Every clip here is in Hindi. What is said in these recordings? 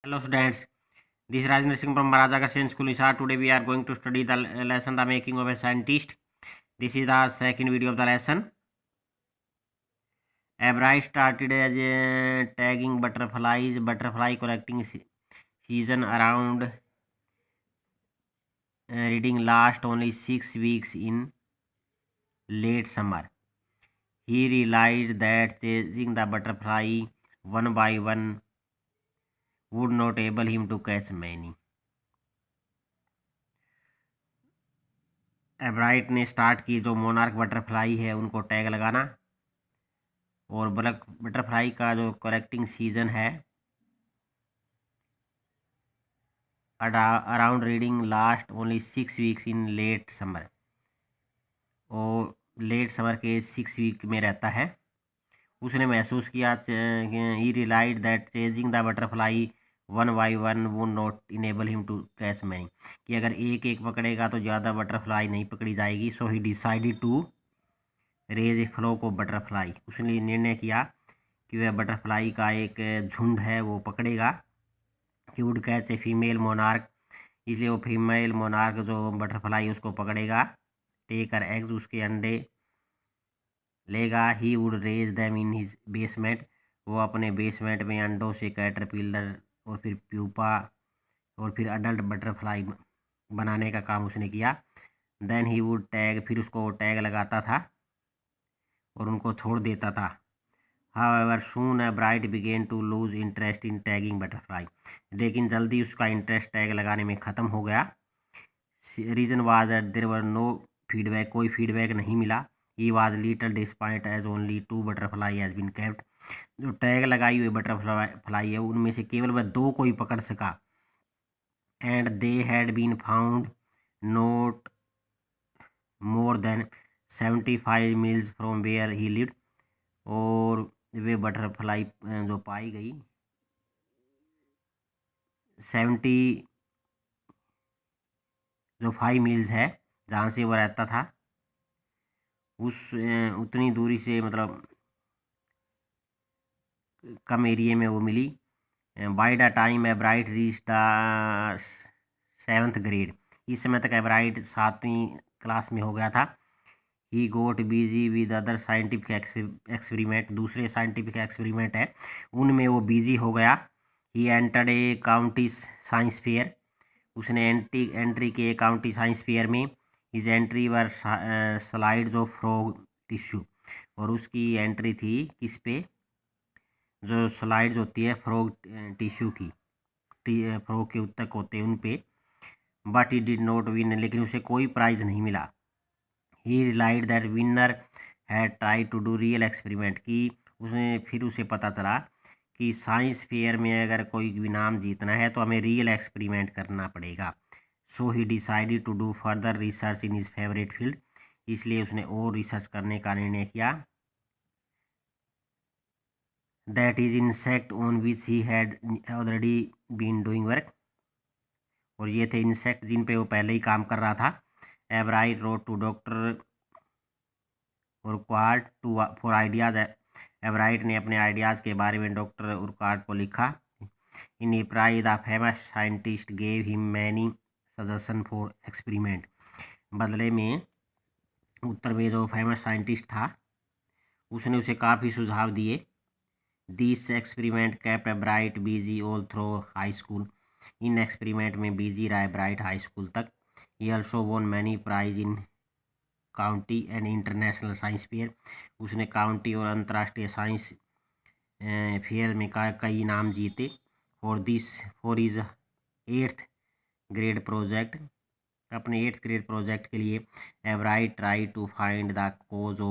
Hello students, this is Rajendra Singh from Maharaja Agastyan School, Hisar. Today we are going to study the lesson The Making of a Scientist. This is the second video of the lesson. Albright started as tagging butterfly collecting season around reading last only 6 weeks in late summer. He realized that chasing the butterfly one by one would not able him to catch many. एब्राइट ने स्टार्ट की जो मोनार्क बटरफ्लाई है उनको टैग लगाना, और ब्लैक बटरफ्लाई का जो कलेक्टिंग सीजन है around reading last only 6 weeks in late summer, और लेट समर के 6 वीक में रहता है। उसने महसूस किया he realised that chasing the butterfly one by one would not enable him to catch many, कि अगर एक एक पकड़ेगा तो ज़्यादा बटरफ्लाई नहीं पकड़ी जाएगी। So he decided to raise a flock of butterfly, उसने निर्णय किया कि वह बटरफ्लाई का एक झुंड है वो पकड़ेगा। He would catch a female monarch, इसलिए वो फीमेल मोनार्क जो बटरफ्लाई उसको पकड़ेगा। टेकर एग्स, उसके अंडे लेगा। He would raise them in his basement, वो अपने बेसमेंट में अंडों से कैटरपिलर और फिर प्यूपा और फिर अडल्ट बटरफ्लाई बनाने का काम उसने किया। देन ही वुड टैग, फिर उसको टैग लगाता था और उनको छोड़ देता था। However soon Bright began to lose interest in tagging butterfly, लेकिन जल्दी उसका इंटरेस्ट टैग लगाने में ख़त्म हो गया। Reason was that there were no feedback, कोई फीडबैक नहीं मिला। He was little disappoint as only 2 butterfly has been kept, जो टैग लगाई हुई बटरफ्लाई है उनमें से केवल वह 2 को ही पकड़ सका। And they had been found not more than 75 miles from where he lived, और वे बटरफ्लाई जो पाई गई 70 जो 5 मील्स है जहाँ से वो रहता था उस उतनी दूरी से, मतलब कम एरिया में वो मिली। By the time Ebright reach the 7th grade, इस समय तक एब्राइट 7वीं क्लास में हो गया था। He got busy with other scientific experiment, दूसरे साइंटिफिक एक्सपेरिमेंट है उनमें वो बिजी हो गया। He entered a county science fair, उसने एंट्री के काउंटी साइंस फेयर में। His entry were slides of frog tissue, और उसकी एंट्री थी किस पे, जो स्लाइड्स होती है फ्रॉग टिश्यू की, फ्रॉग के उत्तक होते हैं उन पे। But he did not win, लेकिन उसे कोई प्राइज़ नहीं मिला। He realised that winner had try to do real experiment, की उसे पता चला कि साइंस फेयर में अगर कोई भी नाम जीतना है तो हमें रियल एक्सपेरिमेंट करना पड़ेगा। So he decided to do further research in his favourite field, इसलिए उसने और रिसर्च करने का निर्णय किया। That is insect on which he had already been doing work, और ये थे इंसेक्ट जिन पे वो पहले ही काम कर रहा था। Ebright rode to doctor Urquhart to for ideas, Ebright ने अपने आइडियाज़ के बारे में डॉक्टर उर्क्वार्ट को लिखा। इन reply the famous scientist gave him many suggestion for experiment, बदले में उत्तर में जो फेमस साइंटिस्ट था उसने उसे काफ़ी सुझाव दिए। This experiment kept Ebright busy all through high school, इन एक्सपेरिमेंट में बिजी रहा एब्राइट हाई स्कूल तक। He also won many prize in county and international science fair, उसने काउंटी और अंतर्राष्ट्रीय साइंस फेयर में कई इनाम जीते। For is 8th grade project, अपने 8th ग्रेड प्रोजेक्ट के लिए Ebright try to find the cause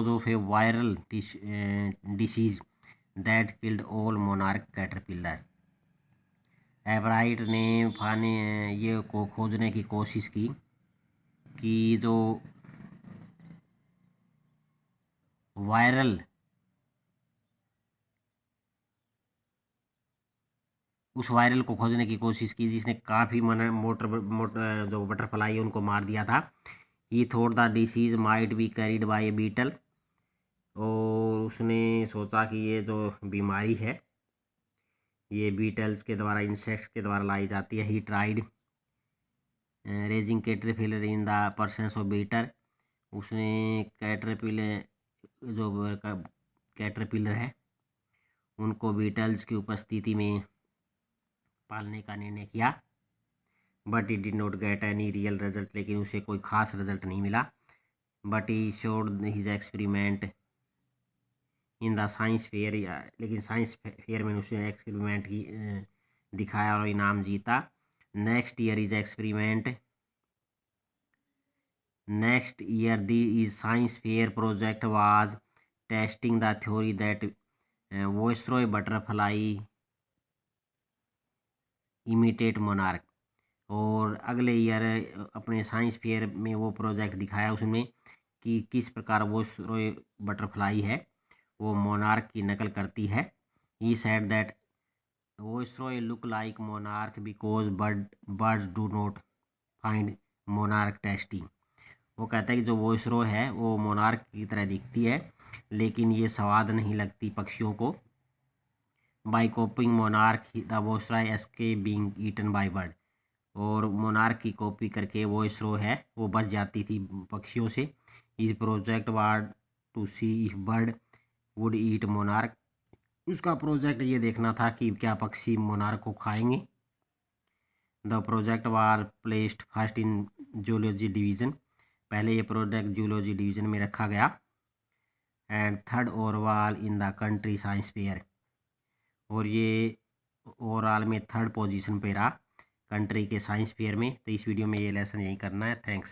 of a viral disease that killed all monarch caterpillar. Ebright ने ये को खोजने की कोशिश की कि जो वायरल उस वायरल को खोजने की कोशिश की जिसने काफ़ी जो बटरफ्लाई है उनको मार दिया था। He thought the disease might be carried by a beetle, और उसने सोचा कि ये जो बीमारी है ये बीटल्स के द्वारा, इंसेक्ट्स के द्वारा लाई जाती है। He tried raising caterpillar in the presence of beetle, उसने कैटरपिलर जो कैटरपिलर है उनको बीटल्स की उपस्थिति में पालने का निर्णय किया। But he did not get any real result, लेकिन उसे कोई खास रिजल्ट नहीं मिला। But he showed his experiment in the science fair, लेकिन साइंस फेयर में उसने एक्सपेरिमेंट की दिखाया और इनाम जीता। Next year the science fair project was testing the theory that viceroy butterfly imitate monarch। और अगले ईयर अपने साइंस फेयर में वो प्रोजेक्ट दिखाया उसमें कि किस प्रकार वाइसरॉय बटरफ्लाई है वो मोनार्क की नकल करती है। He said that viceroy look like monarch because birds do not find monarch tasty. वो कहता है कि जो वाइसरॉय है वो मोनार्क की तरह दिखती है, लेकिन ये स्वाद नहीं लगती पक्षियों को। By copying monarch the viceroy escape being eaten by bird. और मोनार्क की कॉपी करके वाइसरॉय है वो बच जाती थी पक्षियों से। इस project was to see if bird would eat monarch. उसका प्रोजेक्ट ये देखना था कि क्या पक्षी मोनार्क को खाएंगे। The project was placed first in zoology division, पहले ये प्रोजेक्ट जूलॉजी डिवीज़न में रखा गया। And third overall in the country science fair, और ये ओवरऑल में थर्ड पोजीशन पे रहा कंट्री के साइंस फेयर में। तो इस वीडियो में ये लेसन यही करना है। थैंक्स।